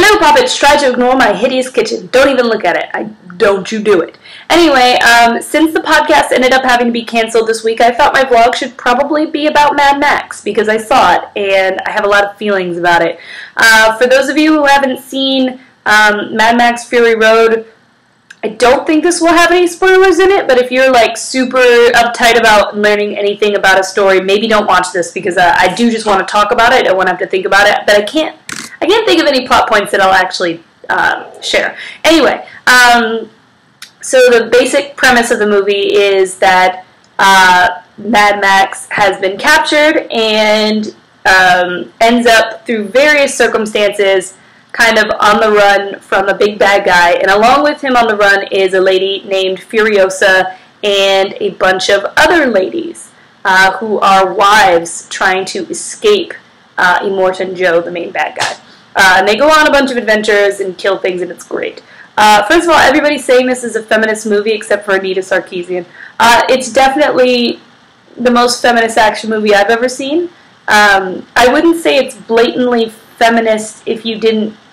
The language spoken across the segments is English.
Hello, puppets. Try to ignore my hideous kitchen. Don't even look at it. Don't you do it. Anyway, since the podcast ended up having to be canceled this week, I thought my vlog should probably be about Mad Max because I saw it and I have a lot of feelings about it. For those of you who haven't seen Mad Max Fury Road, I don't think this will have any spoilers in it, but if you're like super uptight about learning anything about a story, maybe don't watch this because I do just want to talk about it. I don't want to have to think about it, but I can't think of any plot points that I'll actually share. Anyway, so the basic premise of the movie is that Mad Max has been captured and ends up through various circumstances kind of on the run from a big bad guy, and along with him on the run is a lady named Furiosa and a bunch of other ladies who are wives trying to escape Immortan Joe, the main bad guy. And they go on a bunch of adventures and kill things, and it's great. First of all, everybody's saying this is a feminist movie except for Anita Sarkeesian. It's definitely the most feminist action movie I've ever seen. I wouldn't say it's blatantly feminist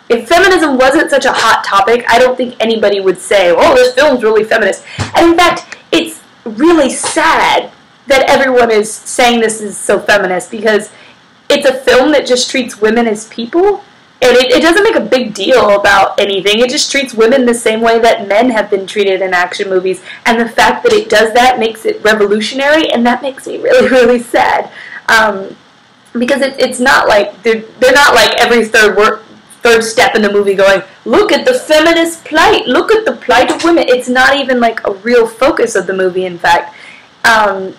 if feminism wasn't such a hot topic. I don't think anybody would say, oh, this film's really feminist. And in fact, it's really sad that everyone is saying this is so feminist because it's a film that just treats women as people. And it doesn't make a big deal about anything. It just treats women the same way that men have been treated in action movies. And the fact that it does that makes it revolutionary, and that makes me really, really sad. Because it's not like, they're not like every third step in the movie going, look at the feminist plight, look at the plight of women. It's not even like a real focus of the movie, in fact.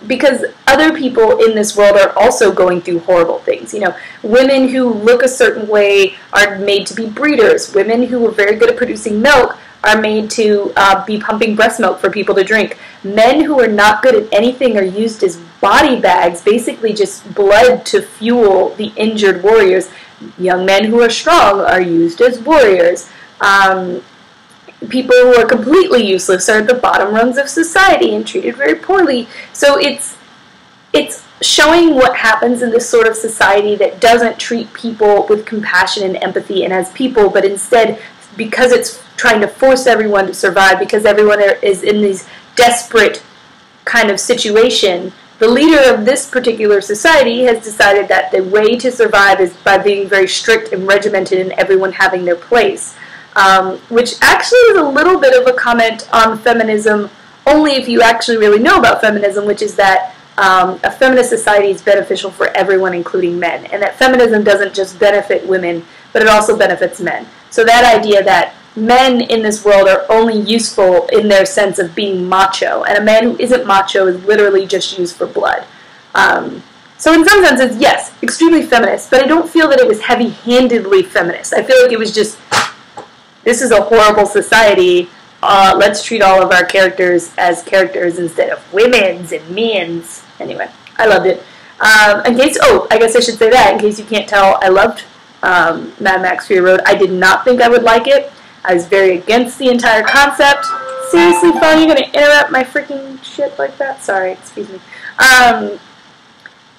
Because other people in this world are also going through horrible things. You know, women who look a certain way are made to be breeders. Women who are very good at producing milk are made to be pumping breast milk for people to drink. Men who are not good at anything are used as body bags, basically just blood to fuel the injured warriors. Young men who are strong are used as warriors. People who are completely useless are at the bottom rungs of society and treated very poorly. So it's showing what happens in this sort of society that doesn't treat people with compassion and empathy and as people, but instead, because it's trying to force everyone to survive, because everyone is in these desperate kind of situation, the leader of this particular society has decided that the way to survive is by being very strict and regimented and everyone having their place. Which actually is a little bit of a comment on feminism, only if you actually really know about feminism, which is that a feminist society is beneficial for everyone, including men, and that feminism doesn't just benefit women, but it also benefits men. So that idea that men in this world are only useful in their sense of being macho, and a man who isn't macho is literally just used for blood. So in some senses, yes, extremely feminist, but I don't feel that it was heavy-handedly feminist. I feel like it was just, this is a horrible society, let's treat all of our characters as characters instead of women's and men's. Anyway, I loved it. I guess I should say that, in case you can't tell, I loved Mad Max Fury Road. I did not think I would like it. I was very against the entire concept. Seriously, phone, you're going to interrupt my freaking shit like that? Sorry, excuse me. I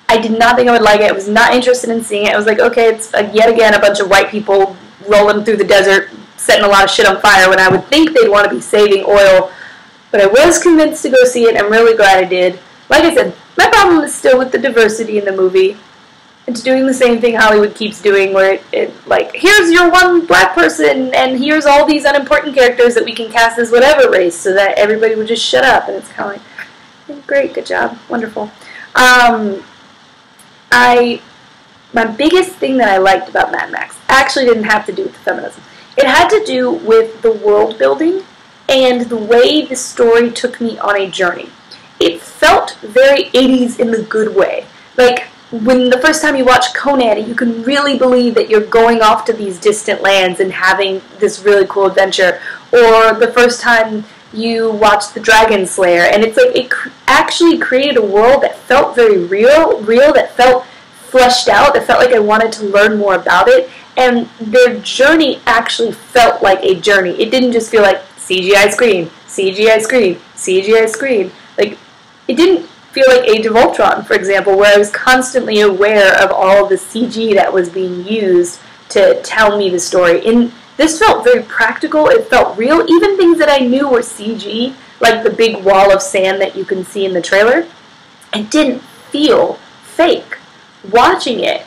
did not think I would like it. I was not interested in seeing it. I was like, okay, it's yet again a bunch of white people rolling through the desert, setting a lot of shit on fire when I would think they'd want to be saving oil. But I was convinced to go see it. I'm really glad I did. Like I said, my problem is still with the diversity in the movie. It's doing the same thing Hollywood keeps doing, where like, here's your one black person, and here's all these unimportant characters that we can cast as whatever race, so that everybody would just shut up. And it's kind of like, great, good job, wonderful. My biggest thing that I liked about Mad Max actually didn't have to do with the feminism. It had to do with the world building and the way the story took me on a journey. It felt very 80s in the good way. Like, when the first time you watch Conan, you can really believe that you're going off to these distant lands and having this really cool adventure. Or the first time you watch The Dragon Slayer, and it's like it actually created a world that felt very real, that felt fleshed out, that felt like I wanted to learn more about it. And their journey actually felt like a journey. It didn't just feel like CGI screen, CGI screen, CGI screen. Like, it didn't feel like Age of Ultron, for example, where I was constantly aware of all of the CG that was being used to tell me the story. And this felt very practical. It felt real. Even things that I knew were CG, like the big wall of sand that you can see in the trailer, it didn't feel fake. Watching it,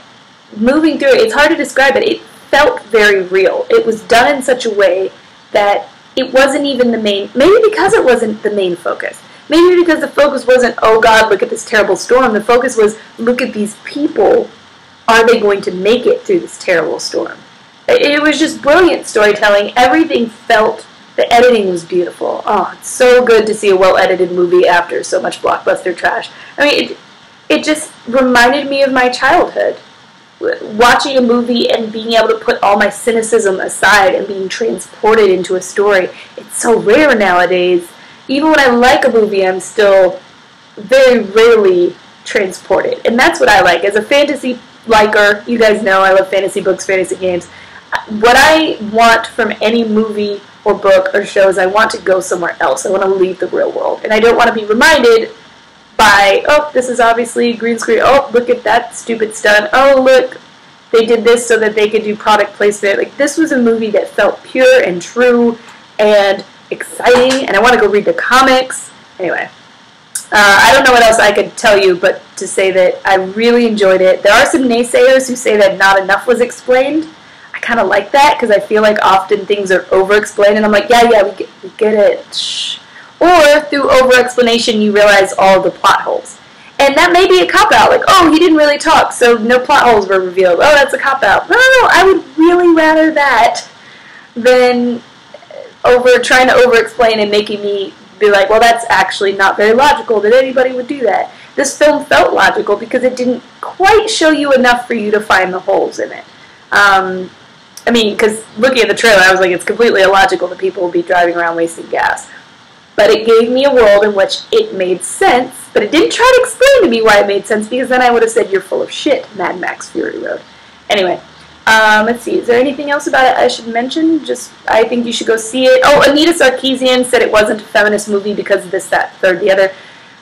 moving through it, it's hard to describe it. It felt very real. It was done in such a way that it wasn't even the main, maybe because it wasn't the main focus. Maybe because the focus wasn't, oh God, look at this terrible storm. The focus was, look at these people. Are they going to make it through this terrible storm? It was just brilliant storytelling. Everything felt, the editing was beautiful. Oh, it's so good to see a well-edited movie after so much blockbuster trash. I mean, it just reminded me of my childhood. Watching a movie and being able to put all my cynicism aside and being transported into a story. It's so rare nowadays. Even when I like a movie, I'm still very rarely transported. And that's what I like. As a fantasy liker, you guys know I love fantasy books, fantasy games. What I want from any movie or book or show is I want to go somewhere else. I want to leave the real world. And I don't want to be reminded by, oh, this is obviously green screen. Oh, look at that stupid stunt. Oh, look, they did this so that they could do product placement. Like, this was a movie that felt pure and true and exciting, and I want to go read the comics. Anyway, I don't know what else I could tell you, but to say that I really enjoyed it. There are some naysayers who say that not enough was explained. I kind of like that, because I feel like often things are over-explained, and I'm like, yeah, we get it. Shh. Or through over-explanation, you realize all the plot holes. And that may be a cop-out, like, oh, he didn't really talk, so no plot holes were revealed. Oh, that's a cop-out. No, I would really rather that than trying to over-explain and making me be like, well, that's actually not very logical that anybody would do that. This film felt logical because it didn't quite show you enough for you to find the holes in it. I mean, because looking at the trailer, I was like, it's completely illogical that people will be driving around wasting gas. But it gave me a world in which it made sense, but it didn't try to explain to me why it made sense, because then I would have said, you're full of shit, Mad Max Fury Road. Anyway, let's see, is there anything else about it I should mention? Just, I think you should go see it. Oh, Anita Sarkeesian said it wasn't a feminist movie because of this, that, third, the other.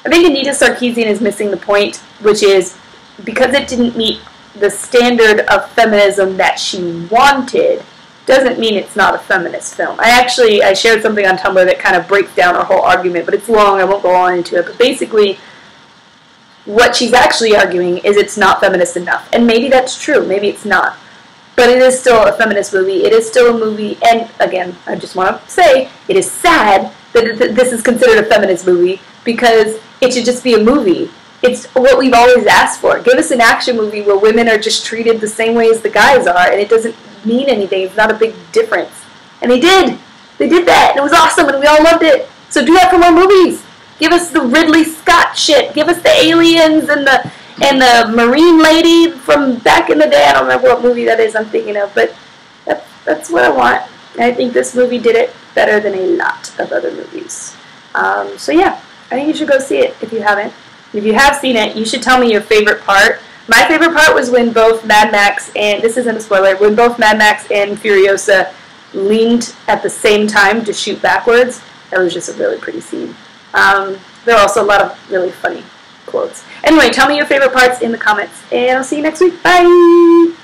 I think Anita Sarkeesian is missing the point, which is, because it didn't meet the standard of feminism that she wanted, doesn't mean it's not a feminist film. I shared something on Tumblr that kind of breaks down her whole argument, but it's long, I won't go on into it. But basically, what she's actually arguing is it's not feminist enough. And maybe that's true, maybe it's not. But it is still a feminist movie, it is still a movie, and again, I just want to say, it is sad that this is considered a feminist movie, because it should just be a movie. It's what we've always asked for. Give us an action movie where women are just treated the same way as the guys are, and it doesn't mean anything. It's not a big difference. And they did. They did that, and it was awesome, and we all loved it. So do that for more movies. Give us the Ridley Scott shit. Give us the aliens and the marine lady from back in the day. I don't remember what movie that is I'm thinking of, but that's what I want. And I think this movie did it better than a lot of other movies. So yeah, I think you should go see it if you haven't. If you have seen it, you should tell me your favorite part. My favorite part was when both Mad Max and, this isn't a spoiler, when both Mad Max and Furiosa leaned at the same time to shoot backwards. That was just a really pretty scene. There are also a lot of really funny quotes. Anyway, tell me your favorite parts in the comments, and I'll see you next week. Bye!